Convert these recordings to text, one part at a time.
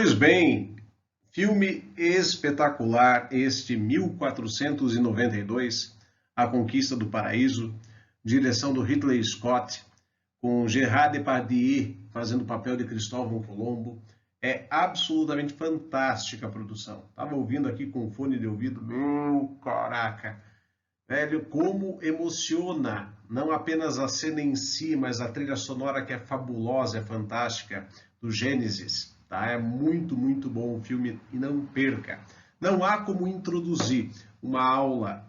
Pois bem, filme espetacular este 1492, A Conquista do Paraíso, direção do Ridley Scott, com Gerard Depardieu fazendo o papel de Cristóvão Colombo. É absolutamente fantástica a produção. Estava ouvindo aqui com fone de ouvido, meu caraca, velho, como emociona, não apenas a cena em si, mas a trilha sonora que é fabulosa, é fantástica, do Gênesis. Tá? É muito, muito bom o filme e não perca. Não há como introduzir uma aula,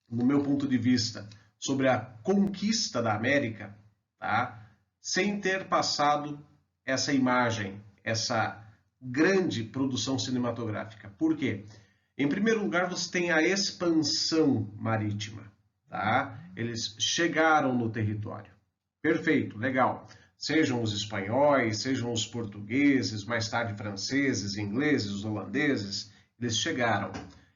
no meu ponto de vista, sobre a conquista da América, tá? Sem ter passado essa imagem, essa grande produção cinematográfica. Por quê? Em primeiro lugar, você tem a expansão marítima. Tá? Eles chegaram no território. Perfeito, legal. Sejam os espanhóis, sejam os portugueses, mais tarde franceses, ingleses, holandeses, eles chegaram,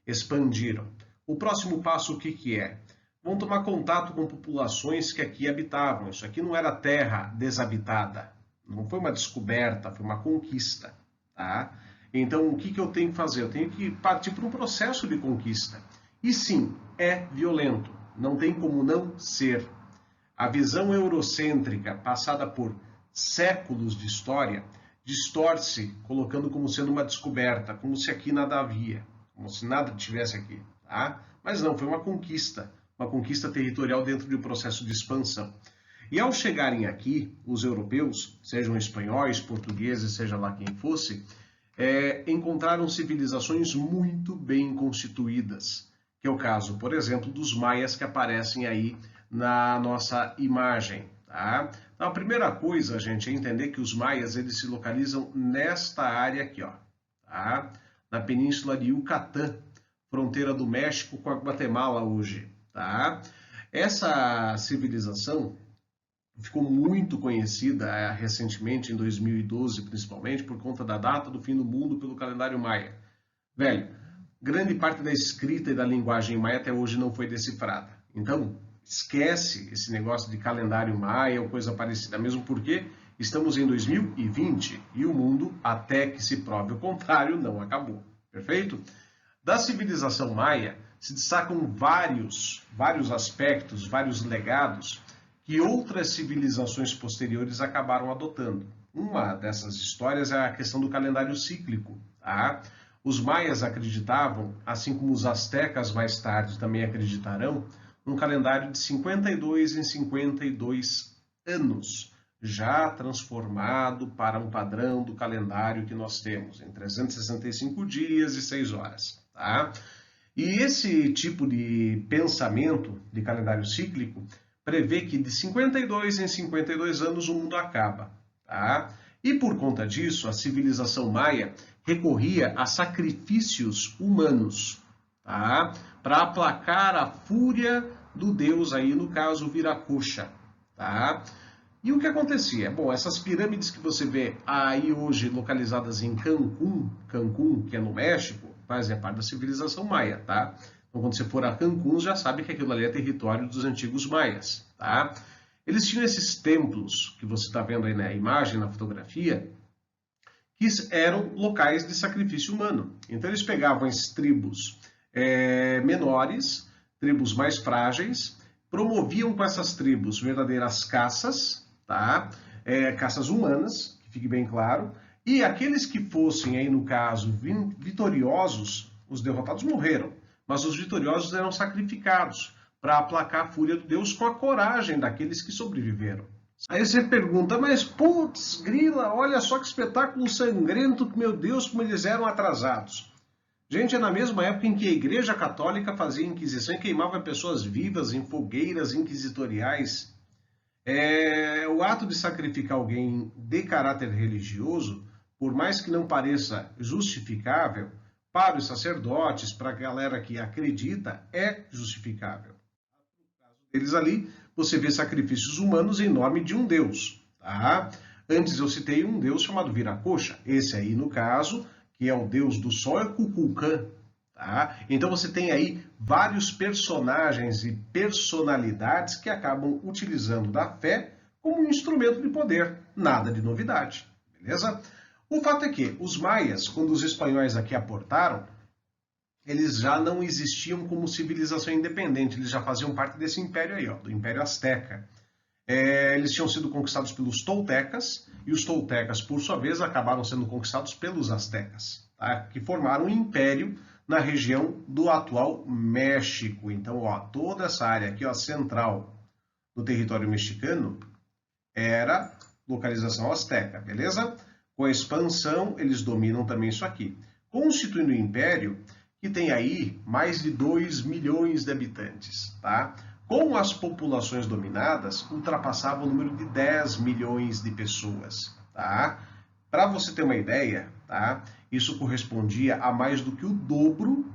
expandiram. O próximo passo o que é? Vão tomar contato com populações que aqui habitavam. Isso aqui não era terra desabitada, não foi uma descoberta, foi uma conquista. Tá? Então, o que eu tenho que fazer? Eu tenho que partir para um processo de conquista. E sim, é violento, não tem como não ser. A visão eurocêntrica, passada por séculos de história, distorce, colocando como sendo uma descoberta, como se aqui nada havia, como se nada tivesse aqui. Tá? Mas não, foi uma conquista territorial dentro de um processo de expansão. E ao chegarem aqui, os europeus, sejam espanhóis, portugueses, seja lá quem fosse, encontraram civilizações muito bem constituídas, que é o caso, por exemplo, dos maias que aparecem aí na nossa imagem. Tá? Então, a primeira coisa, gente, é entender que os maias eles se localizam nesta área aqui, ó, tá? Na península de Yucatán, fronteira do México com a Guatemala hoje. Tá? Essa civilização ficou muito conhecida recentemente, em 2012 principalmente, por conta da data do fim do mundo pelo calendário maia. Velho, grande parte da escrita e da linguagem maia até hoje não foi decifrada. Então, esquece esse negócio de calendário maia ou coisa parecida, mesmo porque estamos em 2020 e o mundo, até que se prove o contrário, não acabou. Perfeito? Da civilização maia se destacam vários aspectos, vários legados que outras civilizações posteriores acabaram adotando. Uma dessas histórias é a questão do calendário cíclico. Tá? Os maias acreditavam, assim como os astecas mais tarde também acreditarão, num calendário de 52 em 52 anos, já transformado para um padrão do calendário que nós temos, em 365 dias e 6 horas. Tá? E esse tipo de pensamento de calendário cíclico prevê que de 52 em 52 anos o mundo acaba. Tá? E por conta disso, a civilização maia recorria a sacrifícios humanos, tá? Para aplacar a fúria do deus, aí no caso Viracocha. Tá? E o que acontecia? Bom, essas pirâmides que você vê aí hoje localizadas em Cancún, que é no México, fazem parte da civilização maia, tá? Então, quando você for a Cancún, já sabe que aquilo ali é território dos antigos maias, tá? Eles tinham esses templos que você está vendo aí na imagem, na fotografia, que eram locais de sacrifício humano. Então, eles pegavam as tribos menores, tribos mais frágeis, promoviam com essas tribos verdadeiras caças, tá? Caças humanas, que fique bem claro, e aqueles que fossem, aí no caso, vitoriosos, os derrotados morreram, mas os vitoriosos eram sacrificados para aplacar a fúria do Deus com a coragem daqueles que sobreviveram. Aí você pergunta, mas putz, grila, olha só que espetáculo sangrento, meu Deus, como eles eram atrasados. Gente, é na mesma época em que a Igreja Católica fazia inquisição e queimava pessoas vivas em fogueiras inquisitoriais. O ato de sacrificar alguém de caráter religioso, por mais que não pareça justificável, para os sacerdotes, para a galera que acredita, é justificável. No caso deles ali, você vê sacrifícios humanos em nome de um deus. Tá? Antes eu citei um deus chamado Viracocha. Esse aí, no caso, que é o deus do sol, é Kukulkan. Tá? Então você tem aí vários personagens e personalidades que acabam utilizando da fé como um instrumento de poder. Nada de novidade. Beleza? O fato é que os maias, quando os espanhóis aqui aportaram, eles já não existiam como civilização independente, eles já faziam parte desse império aí, ó, do Império Azteca. Eles tinham sido conquistados pelos toltecas, e os toltecas, por sua vez, acabaram sendo conquistados pelos astecas, tá? Que formaram um império na região do atual México. Então, ó, toda essa área aqui, ó, central do território mexicano, era localização asteca, beleza? Com a expansão, eles dominam também isso aqui, constituindo um império que tem aí mais de 2 milhões de habitantes, tá? Com as populações dominadas, ultrapassava o número de 10 milhões de pessoas, tá? Para você ter uma ideia, tá? Isso correspondia a mais do que o dobro,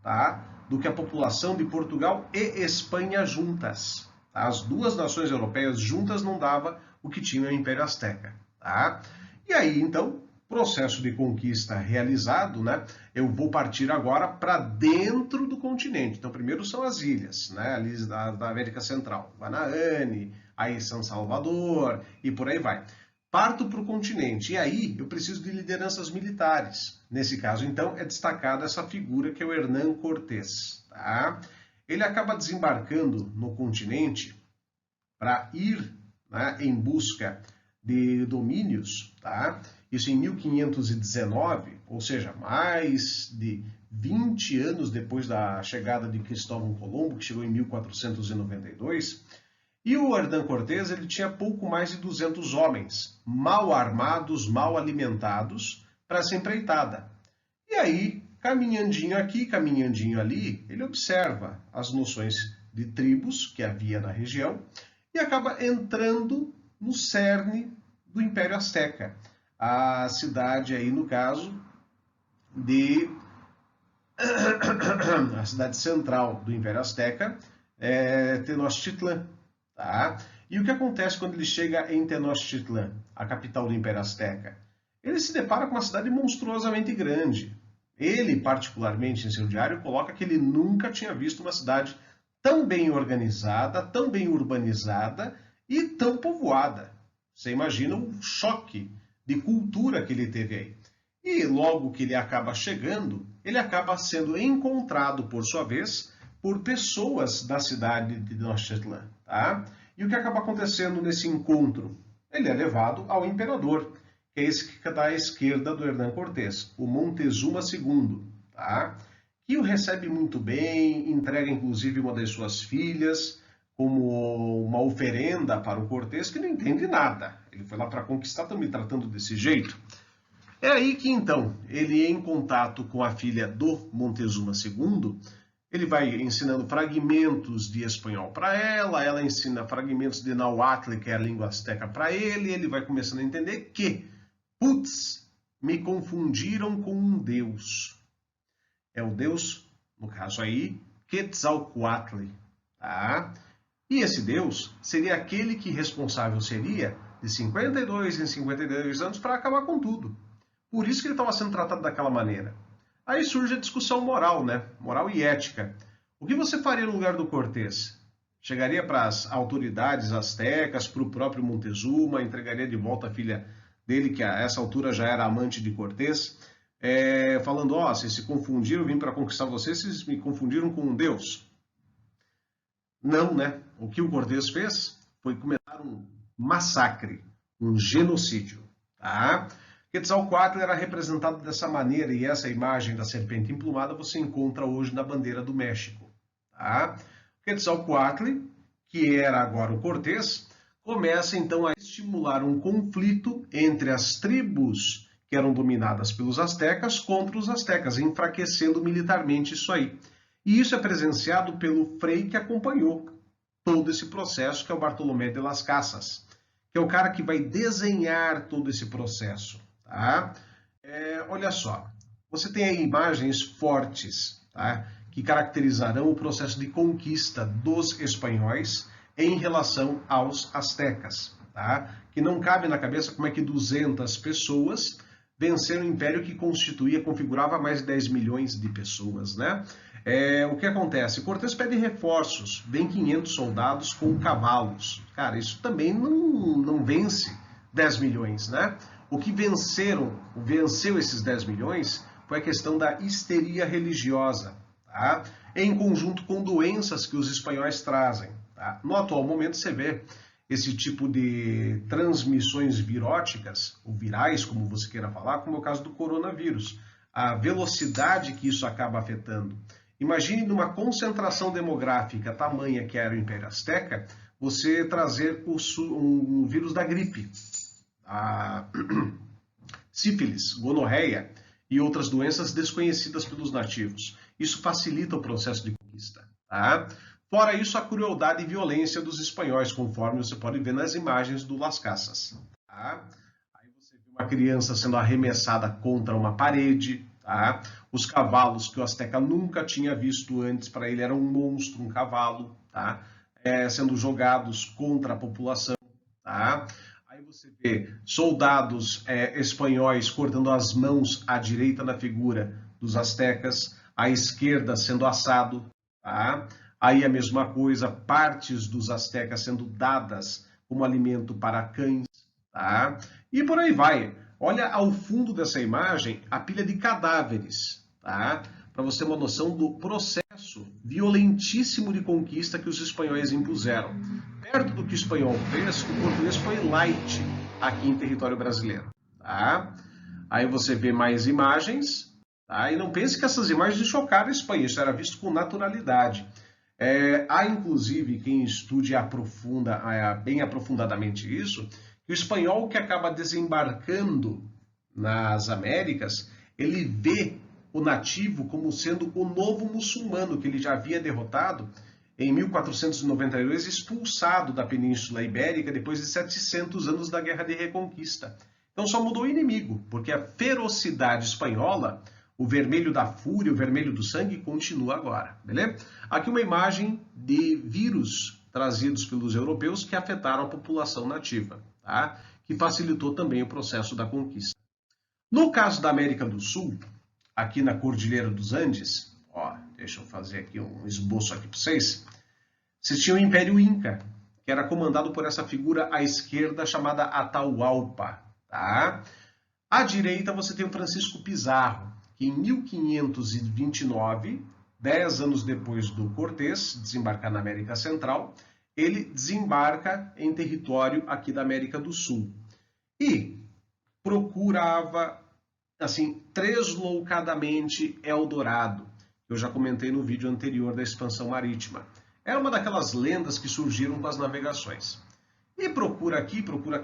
tá? Do que a população de Portugal e Espanha juntas. Tá? As duas nações europeias juntas não dava o que tinha o Império Azteca, tá? E aí, então, processo de conquista realizado, né? Eu vou partir agora para dentro do continente. Então, primeiro são as ilhas, né? Ali da América Central. Guanahane, aí São Salvador e por aí vai. Parto para o continente. E aí eu preciso de lideranças militares. Nesse caso, então, é destacada essa figura que é o Hernán Cortés, tá? Ele acaba desembarcando no continente para ir, né, em busca de domínios, tá? Isso em 1519, ou seja, mais de 20 anos depois da chegada de Cristóvão Colombo, que chegou em 1492. E o Hernán Cortés, ele tinha pouco mais de 200 homens, mal armados, mal alimentados, para essa empreitada. E aí, caminhandinho aqui, caminhandinho ali, ele observa as noções de tribos que havia na região e acaba entrando no cerne do Império Azteca. A cidade aí, no caso, a cidade central do Império Azteca é Tenochtitlan, tá? E o que acontece quando ele chega em Tenochtitlan, a capital do Império Azteca? Ele se depara com uma cidade monstruosamente grande. Ele, particularmente, em seu diário, coloca que ele nunca tinha visto uma cidade tão bem organizada, tão bem urbanizada e tão povoada. Você imagina o choque de cultura que ele teve aí. E logo que ele acaba chegando, ele acaba sendo encontrado, por sua vez, por pessoas da cidade de Tenochtitlan, tá? E o que acaba acontecendo nesse encontro? Ele é levado ao imperador, que é esse que está à esquerda do Hernán Cortés, o Montezuma II, tá? Que o recebe muito bem, entrega inclusive uma das suas filhas como uma oferenda para o Cortés, que não entende nada. Ele foi lá para conquistar, estão me tratando desse jeito. É aí que, então, ele, em contato com a filha do Montezuma II, ele vai ensinando fragmentos de espanhol para ela, ela ensina fragmentos de Nahuatl, que é a língua asteca, para ele vai começando a entender que, putz, me confundiram com um deus. É o deus, no caso aí, Quetzalcoatl, tá? E esse deus seria aquele que responsável seria de 52 em 52 anos para acabar com tudo. Por isso que ele estava sendo tratado daquela maneira. Aí surge a discussão moral, né? Moral e ética. O que você faria no lugar do Cortés? Chegaria para as autoridades astecas, para o próprio Montezuma, entregaria de volta a filha dele, que a essa altura já era amante de Cortés, falando, ó, vocês se confundiram, eu vim para conquistar vocês, vocês me confundiram com um deus. Não, né? O que o Cortés fez foi cometer um massacre, um genocídio, tá? Quetzalcoatl era representado dessa maneira, e essa imagem da serpente emplumada você encontra hoje na bandeira do México, tá? Quetzalcoatl, que era agora o Cortés, começa então a estimular um conflito entre as tribos que eram dominadas pelos astecas contra os astecas, enfraquecendo militarmente isso aí. E isso é presenciado pelo frei que acompanhou todo esse processo, que é o Bartolomé de las Casas, que é o cara que vai desenhar todo esse processo. Tá? Olha só, você tem aí imagens fortes, tá? Que caracterizarão o processo de conquista dos espanhóis em relação aos astecas, tá? Que não cabe na cabeça como é que 200 pessoas venceram um império que configurava mais de 10 milhões de pessoas, né? O que acontece? Cortés pede reforços, vem 500 soldados com cavalos. Cara, isso também não vence 10 milhões, né? O que venceu esses 10 milhões foi a questão da histeria religiosa, tá? Em conjunto com doenças que os espanhóis trazem. Tá? No atual momento você vê esse tipo de transmissões viróticas, ou virais, como você queira falar, como é o caso do coronavírus. A velocidade que isso acaba afetando. Imagine numa concentração demográfica tamanha que era o Império Azteca, você trazer um vírus da gripe, a sífilis, gonorreia e outras doenças desconhecidas pelos nativos. Isso facilita o processo de conquista. Tá? Fora isso, a crueldade e violência dos espanhóis, conforme você pode ver nas imagens do Las Casas. Tá? Aí você vê uma criança sendo arremessada contra uma parede. Tá? Os cavalos que o Azteca nunca tinha visto antes, para ele era um monstro, um cavalo, tá? Sendo jogados contra a população. Tá? Aí você vê soldados espanhóis cortando as mãos à direita na figura dos aztecas, à esquerda sendo assado. Tá? Aí a mesma coisa, partes dos aztecas sendo dadas como alimento para cães. Tá? E por aí vai. Olha ao fundo dessa imagem a pilha de cadáveres, tá? Para você ter uma noção do processo violentíssimo de conquista que os espanhóis impuseram. Perto do que o espanhol fez, o português foi light aqui em território brasileiro. Tá? Aí você vê mais imagens, tá? E não pense que essas imagens chocaram a Espanha, isso era visto com naturalidade. Há inclusive quem estude bem aprofundadamente isso, que o espanhol que acaba desembarcando nas Américas, ele vê o nativo como sendo o novo muçulmano que ele já havia derrotado em 1492, expulsado da Península Ibérica depois de 700 anos da Guerra de Reconquista. Então só mudou o inimigo, porque a ferocidade espanhola, o vermelho da fúria, o vermelho do sangue, continua agora. Beleza? Aqui uma imagem de vírus trazidos pelos europeus que afetaram a população nativa, tá? Que facilitou também o processo da conquista. No caso da América do Sul, aqui na Cordilheira dos Andes, ó, deixa eu fazer aqui um esboço aqui para vocês. Vocês tinham o Império Inca, que era comandado por essa figura à esquerda chamada Atahualpa. Tá? À direita você tem o Francisco Pizarro, que em 1529, 10 anos depois do Cortés desembarcar na América Central, ele desembarca em território aqui da América do Sul. E procurava, assim, tresloucadamente Eldorado. Eu já comentei no vídeo anterior da expansão marítima. Era uma daquelas lendas que surgiram com as navegações. E procura aqui,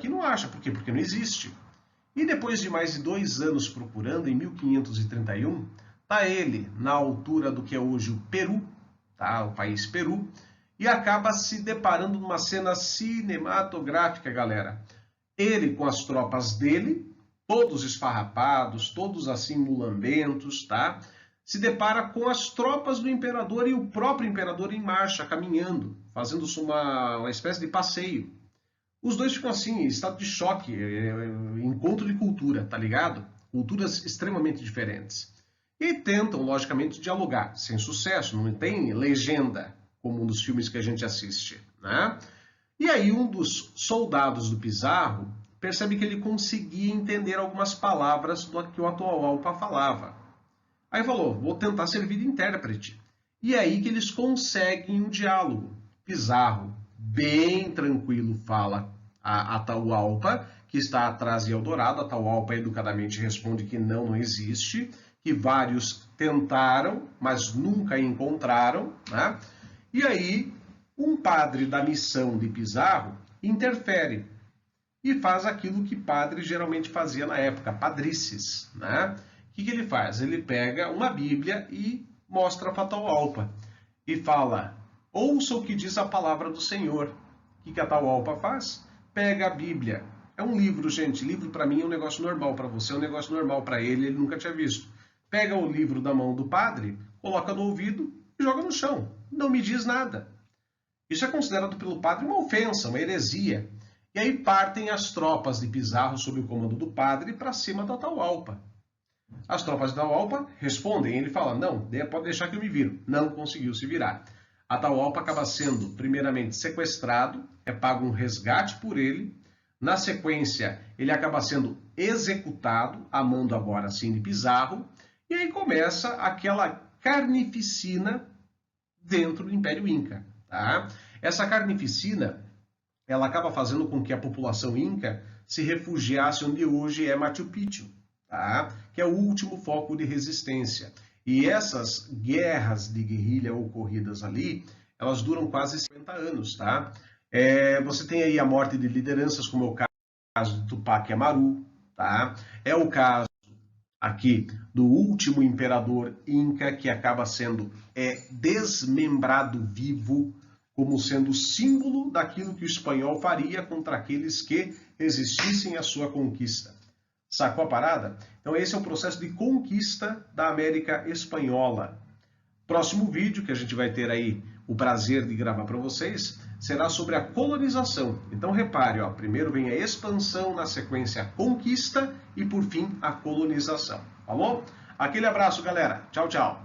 não acha. Por quê? Porque não existe. E depois de mais de 2 anos procurando, em 1531, está ele na altura do que é hoje o Peru, tá? O país Peru, e acaba se deparando numa cena cinematográfica, galera. Ele com as tropas dele, todos esfarrapados, todos assim mulambentos, tá? Se depara com as tropas do imperador e o próprio imperador em marcha, caminhando, fazendo uma espécie de passeio. Os dois ficam assim, em estado de choque, encontro de cultura, tá ligado? Culturas extremamente diferentes. E tentam, logicamente, dialogar, sem sucesso, não tem legenda, como um dos filmes que a gente assiste, né? E aí um dos soldados do Pizarro percebe que ele conseguia entender algumas palavras do que o Atahualpa falava. Aí falou, vou tentar servir de intérprete. E aí que eles conseguem um diálogo. Pizarro, bem tranquilo, fala a Atahualpa, que está atrás de Eldorado. Atahualpa educadamente responde que não existe, que vários tentaram, mas nunca encontraram, né? E aí um padre da missão de Pizarro interfere e faz aquilo que padre geralmente fazia na época, padrices, né? O que ele faz? Ele pega uma Bíblia e mostra para Atahualpa e fala, ouça o que diz a palavra do Senhor. O que Atahualpa faz? Pega a Bíblia. É um livro, gente. Livro para mim é um negócio normal, para você é um negócio normal, para ele nunca tinha visto. Pega o livro da mão do padre, coloca no ouvido e joga no chão. Não me diz nada. Isso é considerado pelo padre uma ofensa, uma heresia. E aí partem as tropas de Pizarro sob o comando do padre para cima do Atahualpa. As tropas de Atahualpa respondem, ele fala, não, pode deixar que eu me viro. Não conseguiu se virar. Atahualpa acaba sendo, primeiramente, sequestrado, é pago um resgate por ele. Na sequência, ele acaba sendo executado, a mando agora assim de Pizarro, e aí começa aquela carnificina dentro do Império Inca. Tá? Essa carnificina, ela acaba fazendo com que a população inca se refugiasse onde hoje é Machu Picchu, tá? Que é o último foco de resistência. E essas guerras de guerrilha ocorridas ali, elas duram quase 50 anos, tá? Você tem aí a morte de lideranças, como é o caso de Tupac Amaru, tá? É o caso aqui do último imperador inca, que acaba sendo desmembrado vivo, como sendo símbolo daquilo que o espanhol faria contra aqueles que resistissem à sua conquista. Sacou a parada? Então esse é o processo de conquista da América Espanhola. Próximo vídeo que a gente vai ter aí o prazer de gravar para vocês será sobre a colonização. Então repare, ó, primeiro vem a expansão, na sequência a conquista e por fim a colonização. Falou? Aquele abraço, galera. Tchau, tchau.